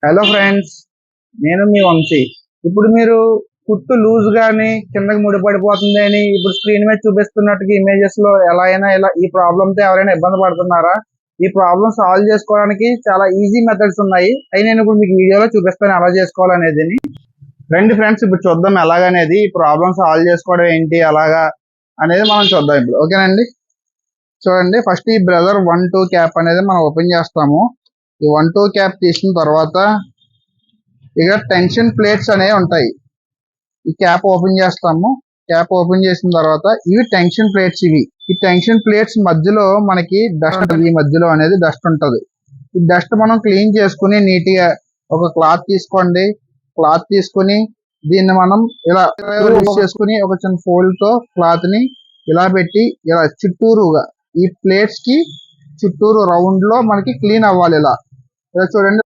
Hello friends, నేను మీ వంశీ. ఇప్పుడు మీరు కుట్టు లూజ్ గాని కిందకి ముడిపడిపోతుంది అని ఇప్పుడు స్క్రీన్ మీద చూపిస్తున్నట్టుగా ఇమేజెస్ లో ఎలా అయినా ఇలా ఈ ప్రాబ్లమ్ తో ఎవరైనా ఇబ్బంది పడుతున్నారా? ఈ ప్రాబ్లమ్ సాల్వ్ చేసుకోవడానికి చాలా ఈజీ మెథడ్స్ ఉన్నాయి. అవి నేను ఇప్పుడు మీకు వీడియోలో చూపిస్తాను ఎలా చేసుకోవాలనేది. రండి ఫ్రెండ్స్, ఇప్పుడు చూద్దాం ఎలాగనేది ఈ ప్రాబ్లమ్ సాల్వ్ చేసుకోవడం ఏంటి అలాగా అనేది మనం చూద్దాం ఇప్పుడు. ఓకేనండి, చూడండి. ఫస్ట్ ఈ బ్రదర్ 1-2 క్యాప్ అనేది మనం ఓపెన్ చేస్తాము. ఈ 1-2 క్యాప్ తీసిన తర్వాత ఇక టెన్షన్ ప్లేట్స్ అనేవి ఉంటాయి. ఈ క్యాప్ ఓపెన్ చేస్తాము. క్యాప్ ఓపెన్ చేసిన తర్వాత ఇవి టెన్షన్ ప్లేట్స్. ఈ టెన్షన్ ప్లేట్స్ మధ్యలో మనకి డస్ట్ ఉంటుంది. ఈ మధ్యలో అనేది డస్ట్ ఉంటుంది. ఈ డస్ట్ మనం క్లీన్ చేసుకుని నీట్గా ఒక క్లాత్ తీసుకోండి. క్లాత్ తీసుకుని దీన్ని మనం ఇలా యూస్ చేసుకుని ఒక చిన్న ఫోల్డ్ తో క్లాత్ ని ఇలా పెట్టి ఇలా చుట్టూరుగా ఈ ప్లేట్స్ కి చుట్టూరు రౌండ్ లో మనకి క్లీన్ అవ్వాలి. ఇలా చూడండి,